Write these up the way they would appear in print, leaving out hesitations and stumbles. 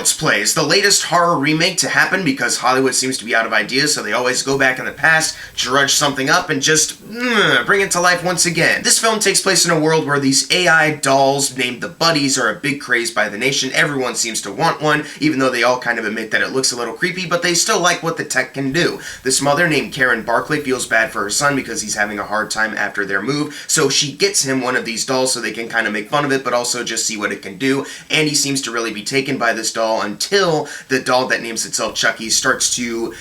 Child's Play is the latest horror remake to happen because Hollywood seems to be out of ideas, so they always go back in the past, drudge something up, and just bring it to life once again. This film takes place in a world where these AI dolls named the Buddies are a big craze by the nation. Everyone seems to want one, even though they all kind of admit that it looks a little creepy, but they still like what the tech can do. This mother named Karen Barclay feels bad for her son because he's having a hard time after their move, so she gets him one of these dolls so they can kind of make fun of it, but also just see what it can do. And he seems to really be taken by this doll until the doll that names itself Chucky starts to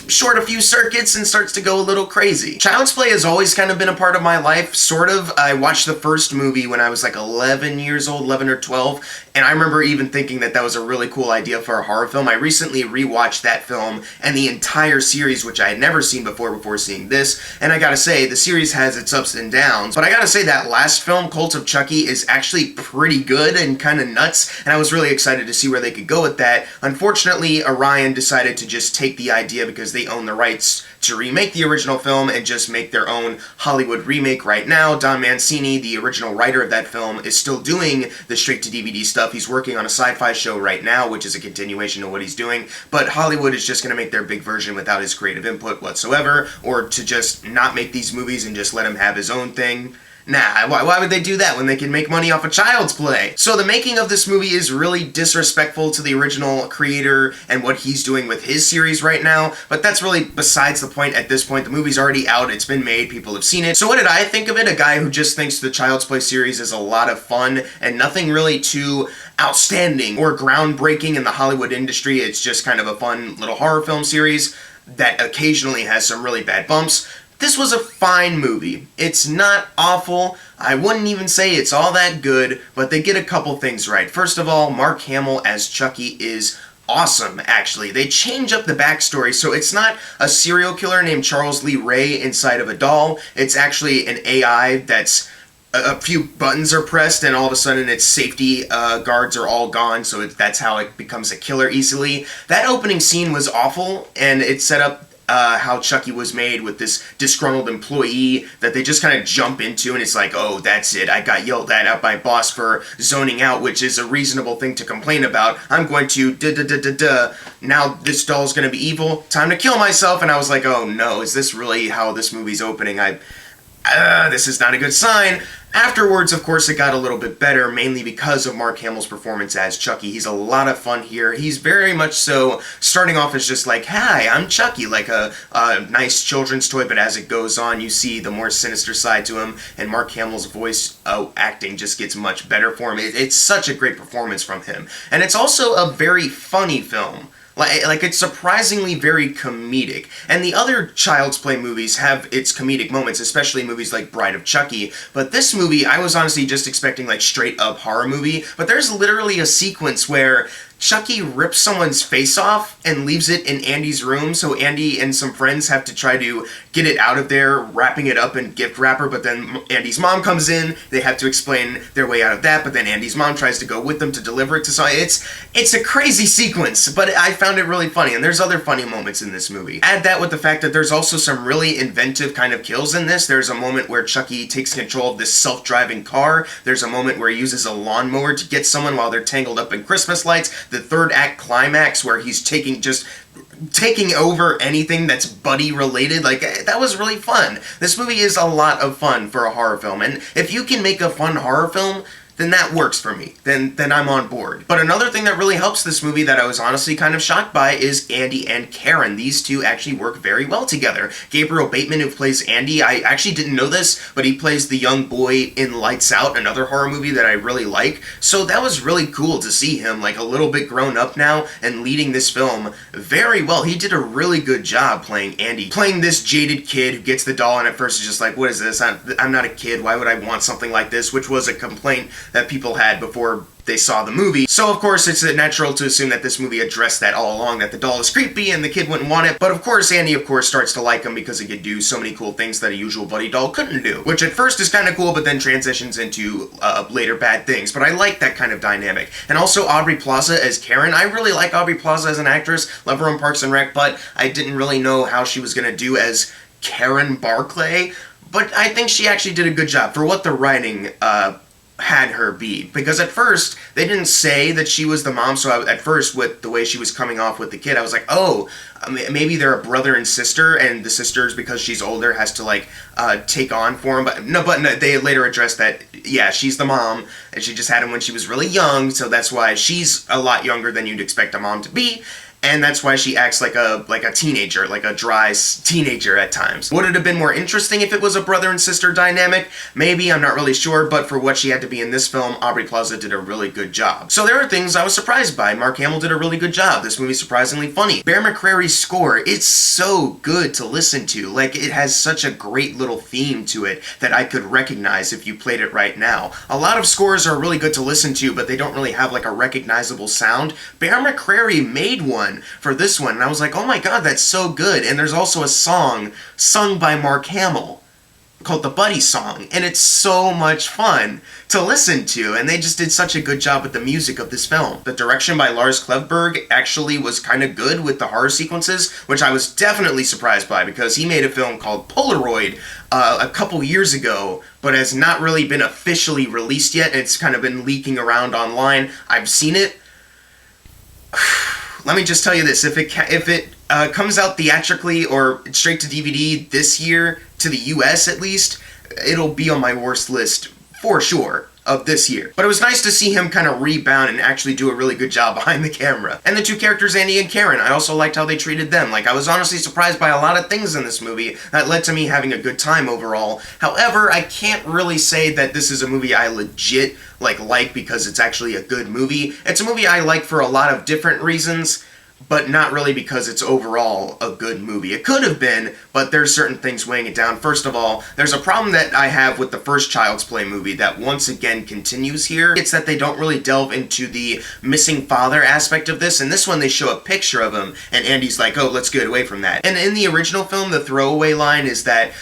short a few circuits and starts to go a little crazy. Child's Play has always kind of been a part of my life, sort of. I watched the first movie when I was like 11 years old, 11 or 12, and I remember even thinking that that was a really cool idea for a horror film. I recently rewatched that film and the entire series, which I had never seen before seeing this, and I gotta say, the series has its ups and downs, but I gotta say that last film, Cult of Chucky, is actually pretty good and kind of nuts, and I was really excited to see where they could go with that. Unfortunately, Orion decided to just take the idea because they own the rights to remake the original film and just make their own Hollywood remake right now. Don Mancini, the original writer of that film, is still doing the straight-to-DVD stuff. He's working on a sci-fi show right now, which is a continuation of what he's doing, but Hollywood is just going to make their big version without his creative input whatsoever, or to just not make these movies and just let him have his own thing. Nah, why would they do that when they can make money off of Child's Play? So the making of this movie is really disrespectful to the original creator and what he's doing with his series right now, but that's really besides the point at this point. The movie's already out, it's been made, people have seen it. So what did I think of it? A guy who just thinks the Child's Play series is a lot of fun and nothing really too outstanding or groundbreaking in the Hollywood industry. It's just kind of a fun little horror film series that occasionally has some really bad bumps. This was a fine movie. It's not awful. I wouldn't even say it's all that good, but they get a couple things right. First of all, Mark Hamill as Chucky is awesome, actually. They change up the backstory, so it's not a serial killer named Charles Lee Ray inside of a doll. It's actually an AI that's a few buttons are pressed and all of a sudden its safety guards are all gone, so that's how it becomes a killer easily. That opening scene was awful, and it set up how Chucky was made with this disgruntled employee that they just kind of jump into, and it's like, oh, that's it. I got yelled at by boss for zoning out, which is a reasonable thing to complain about. I'm going to now this doll's going to be evil. Time to kill myself. And I was like, oh no, is this really how this movie's opening? This is not a good sign. Afterwards, of course, it got a little bit better, mainly because of Mark Hamill's performance as Chucky. He's a lot of fun here. He's very much so starting off as just like, hi, I'm Chucky, like a nice children's toy, but as it goes on, you see the more sinister side to him, and Mark Hamill's voice acting just gets much better for him. It's such a great performance from him. And it's also a very funny film. Like, it's surprisingly very comedic. And the other Child's Play movies have its comedic moments, especially movies like Bride of Chucky. But this movie, I was honestly just expecting, like, straight-up horror movie. But there's literally a sequence where Chucky rips someone's face off and leaves it in Andy's room, so Andy and some friends have to try to get it out of there, wrapping it up in gift wrapper, but then Andy's mom comes in, they have to explain their way out of that, but then Andy's mom tries to go with them to deliver it to someone. It's a crazy sequence, but I found it really funny, and there's other funny moments in this movie. Add that with the fact that there's also some really inventive kind of kills in this. There's a moment where Chucky takes control of this self-driving car. There's a moment where he uses a lawnmower to get someone while they're tangled up in Christmas lights. The third act climax where he's taking over anything that's buddy related, like, that was really fun. This movie is a lot of fun for a horror film, and if you can make a fun horror film, then that works for me. Then I'm on board. But another thing that really helps this movie that I was honestly kind of shocked by is Andy and Karen. These two actually work very well together. Gabriel Bateman, who plays Andy, I actually didn't know this, but he plays the young boy in Lights Out, another horror movie that I really like. So that was really cool to see him, like, a little bit grown up now and leading this film very well. He did a really good job playing Andy. Playing this jaded kid who gets the doll and at first is just like, what is this? I'm not a kid. Why would I want something like this? Which was a complaint that people had before they saw the movie. So of course it's natural to assume that this movie addressed that all along, that the doll is creepy and the kid wouldn't want it. But of course Andy starts to like him because he could do so many cool things that a usual buddy doll couldn't do. Which at first is kind of cool, but then transitions into later bad things. But I like that kind of dynamic. And also Aubrey Plaza as Karen. I really like Aubrey Plaza as an actress. Love her on Parks and Rec, but I didn't really know how she was gonna do as Karen Barclay. But I think she actually did a good job. For what the writing had her be, because at first they didn't say that she was the mom, so at first, with the way she was coming off with the kid, I was like, oh, maybe they're a brother and sister, and the sister's, because she's older, has to like take on for him. But no, they later addressed that, yeah, she's the mom, and she just had him when she was really young, so that's why she's a lot younger than you'd expect a mom to be. And that's why she acts like a teenager, like a dry teenager at times. Would it have been more interesting if it was a brother and sister dynamic? Maybe, I'm not really sure, but for what she had to be in this film, Aubrey Plaza did a really good job. So there are things I was surprised by. Mark Hamill did a really good job. This movie's surprisingly funny. Bear McCreary's score, it's so good to listen to. Like, it has such a great little theme to it that I could recognize if you played it right now. A lot of scores are really good to listen to, but they don't really have like a recognizable sound. Bear McCreary made one for this one, and I was like, oh my god, that's so good. And there's also a song sung by Mark Hamill called the Buddy Song, and it's so much fun to listen to, and they just did such a good job with the music of this film. The direction by Lars Klevberg actually was kind of good with the horror sequences, which I was definitely surprised by, because he made a film called Polaroid a couple years ago, but has not really been officially released yet. It's kind of been leaking around online. I've seen it. Let me just tell you this, if it comes out theatrically or straight to DVD this year, to the US at least, it'll be on my worst list for sure of this year. But it was nice to see him kind of rebound and actually do a really good job behind the camera. And the two characters, Andy and Karen, I also liked how they treated them. Like, I was honestly surprised by a lot of things in this movie that led to me having a good time overall. However, I can't really say that this is a movie I legit like because it's actually a good movie. It's a movie I like for a lot of different reasons, but not really because it's overall a good movie. It could have been, but there's certain things weighing it down. First of all, there's a problem that I have with the first Child's Play movie that once again continues here. It's that they don't really delve into the missing father aspect of this. In this one, they show a picture of him, and Andy's like, oh, let's get away from that. And in the original film, the throwaway line is that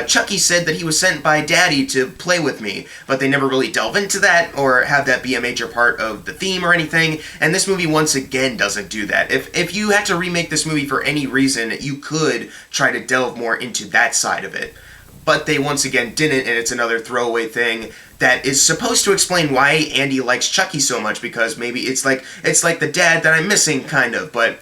Chucky said that he was sent by Daddy to play with me, but they never really delve into that or have that be a major part of the theme or anything, and this movie once again doesn't do that. If you had to remake this movie for any reason, you could try to delve more into that side of it. But they once again didn't, and it's another throwaway thing that is supposed to explain why Andy likes Chucky so much, because maybe it's like the dad that I'm missing, kind of, but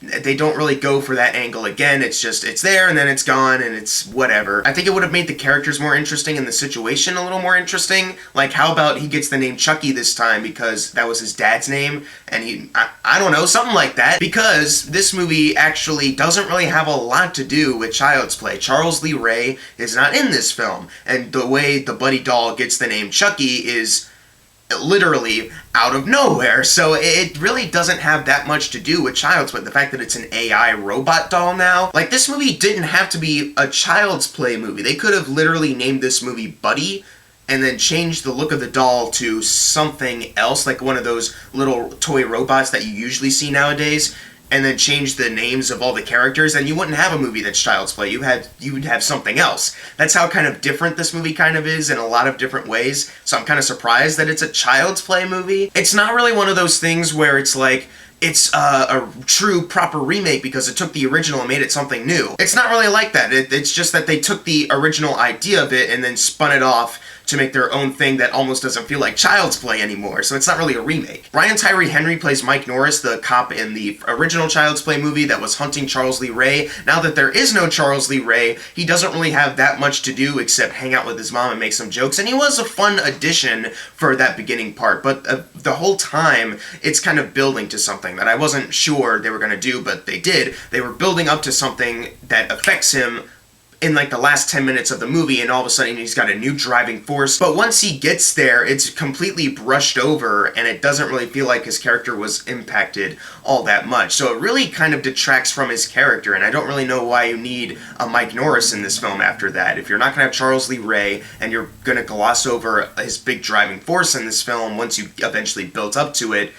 they don't really go for that angle again. It's just, it's there and then it's gone and it's whatever. I think it would have made the characters more interesting and the situation a little more interesting. Like, how about he gets the name Chucky this time because that was his dad's name, and I don't know, something like that. Because this movie actually doesn't really have a lot to do with Child's Play. Charles Lee Ray is not in this film, and the way the Buddy doll gets the name Chucky is literally out of nowhere, so it really doesn't have that much to do with Child's Play. The fact that it's an AI robot doll now, like, this movie didn't have to be a Child's Play movie. They could have literally named this movie Buddy and then changed the look of the doll to something else, like one of those little toy robots that you usually see nowadays, and then change the names of all the characters, and you wouldn't have a movie that's Child's Play. You would have something else. That's how kind of different this movie kind of is in a lot of different ways, so I'm kind of surprised that it's a Child's Play movie. It's not really one of those things where it's like, it's a true, proper remake because it took the original and made it something new. It's not really like that. It's just that they took the original idea of it and then spun it off to make their own thing that almost doesn't feel like Child's Play anymore, so it's not really a remake. Brian Tyree Henry plays Mike Norris, the cop in the original Child's Play movie that was hunting Charles Lee Ray. Now that there is no Charles Lee Ray, he doesn't really have that much to do except hang out with his mom and make some jokes, and he was a fun addition for that beginning part, but the whole time, it's kind of building to something that I wasn't sure they were going to do, but they did. They were building up to something that affects him in like the last 10 minutes of the movie, and all of a sudden he's got a new driving force. But once he gets there, it's completely brushed over, and it doesn't really feel like his character was impacted all that much. So it really kind of detracts from his character, and I don't really know why you need a Mike Norris in this film after that. If you're not going to have Charles Lee Ray, and you're going to gloss over his big driving force in this film once you eventually built up to it,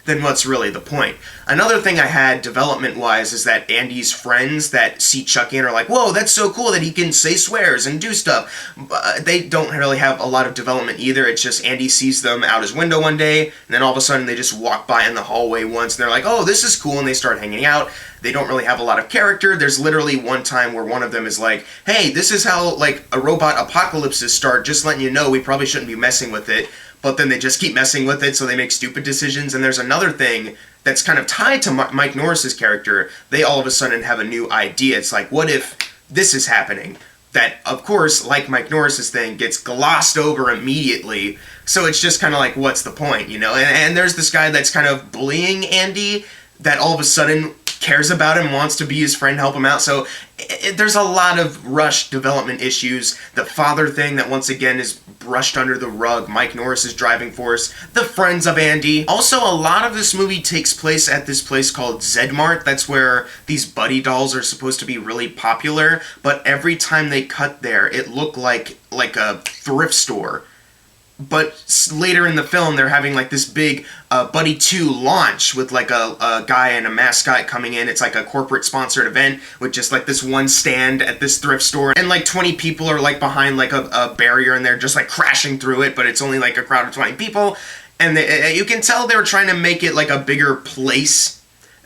then what's really the point? Another thing I had development-wise is that Andy's friends that see Chucky and are like, whoa, that's so cool that he can say swears and do stuff. They don't really have a lot of development either. It's just Andy sees them out his window one day, and then all of a sudden they just walk by in the hallway once, and they're like, oh, this is cool, and they start hanging out. They don't really have a lot of character. There's literally one time where one of them is like, hey, this is how, like, a robot apocalypses start, just letting you know we probably shouldn't be messing with it. but then they just keep messing with it, so they make stupid decisions. And there's another thing that's kind of tied to Mike Norris's character. They all of a sudden have a new idea. It's like, what if this is happening? That, of course, like Mike Norris's thing, gets glossed over immediately. So it's just kind of like, what's the point, you know? And there's this guy that's kind of bullying Andy that all of a sudden cares about him, wants to be his friend, help him out. So there's a lot of rushed development issues. The father thing that once again is brushed under the rug. Mike Norris's driving force. The friends of Andy. Also, a lot of this movie takes place at this place called Zedmart. That's where these buddy dolls are supposed to be really popular. But every time they cut there, it looked like a thrift store. But later in the film, they're having like this big Buddy 2 launch with like a guy and a mascot coming in. It's like a corporate sponsored event with just like this one stand at this thrift store. And like 20 people are like behind like a barrier and they're just like crashing through it, but it's only like a crowd of 20 people. And you can tell they were trying to make it like a bigger place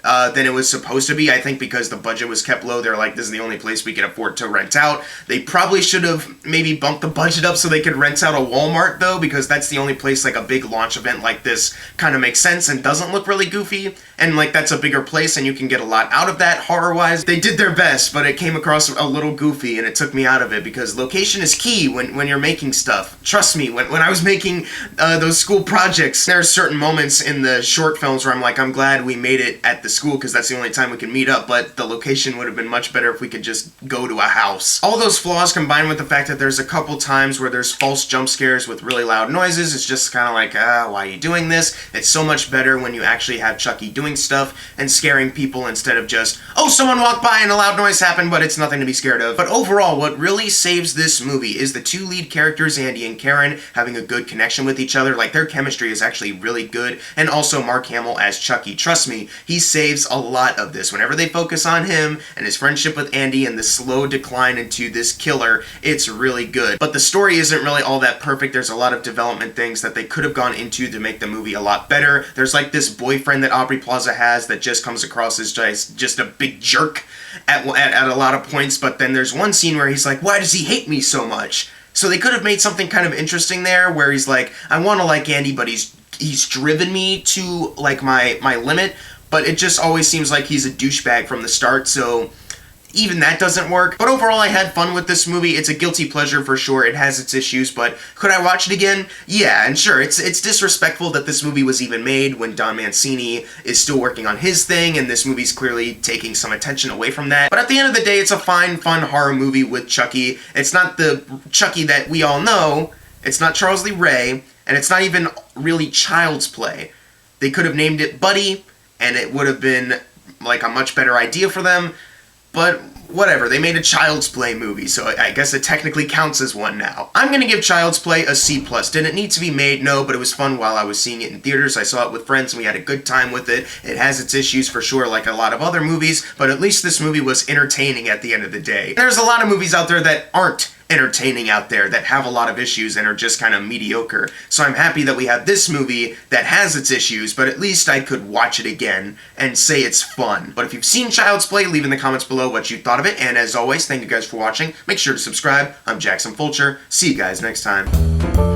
than it was supposed to be. I think because the budget was kept low, they're like, this is the only place we can afford to rent out. They probably should have maybe bumped the budget up so they could rent out a Walmart, though, because that's the only place like a big launch event like this kind of makes sense and doesn't look really goofy. And like that's a bigger place and you can get a lot out of that horror-wise. They did their best, but it came across a little goofy and it took me out of it because location is key when you're making stuff. Trust me, when I was making those school projects, there are certain moments in the short films where I'm like, I'm glad we made it at the school because that's the only time we can meet up, but the location would have been much better if we could just go to a house. All those flaws combined with the fact that there's a couple times where there's false jump scares with really loud noises, it's just kind of like, why are you doing this? It's so much better when you actually have Chucky doing stuff and scaring people instead of just, oh, someone walked by and a loud noise happened, but it's nothing to be scared of. But overall, what really saves this movie is the two lead characters, Andy and Karen, having a good connection with each other. Like, their chemistry is actually really good, and also Mark Hamill as Chucky. Trust me, he saves a lot of this. Whenever they focus on him and his friendship with Andy and the slow decline into this killer, it's really good. But the story isn't really all that perfect. There's a lot of development things that they could have gone into to make the movie a lot better. There's like this boyfriend that Aubrey Plaza has that just comes across as just a big jerk at a lot of points, but then there's one scene where he's like, why does he hate me so much? So they could have made something kind of interesting there where he's like, I want to like Andy, but he's driven me to like my limit. But it just always seems like he's a douchebag from the start, so even that doesn't work. But overall, I had fun with this movie. It's a guilty pleasure for sure. It has its issues, but could I watch it again? Yeah, and sure, it's disrespectful that this movie was even made when Don Mancini is still working on his thing, and this movie's clearly taking some attention away from that. But at the end of the day, it's a fine, fun horror movie with Chucky. It's not the Chucky that we all know. It's not Charles Lee Ray, and it's not even really Child's Play. They could have named it Buddy, and it would have been like a much better idea for them, but whatever, they made a Child's Play movie, so I guess it technically counts as one now. I'm gonna give Child's Play a C+. Did it need to be made? No, but it was fun while I was seeing it in theaters. I saw it with friends and we had a good time with it. It has its issues for sure, like a lot of other movies, but at least this movie was entertaining at the end of the day. There's a lot of movies out there that aren't entertaining out there, that have a lot of issues and are just kind of mediocre. So I'm happy that we have this movie that has its issues, but at least I could watch it again and say it's fun. But if you've seen Child's Play, leave in the comments below what you thought of it, and as always, thank you guys for watching. Make sure to subscribe. I'm Jackson Fulcher. See you guys next time.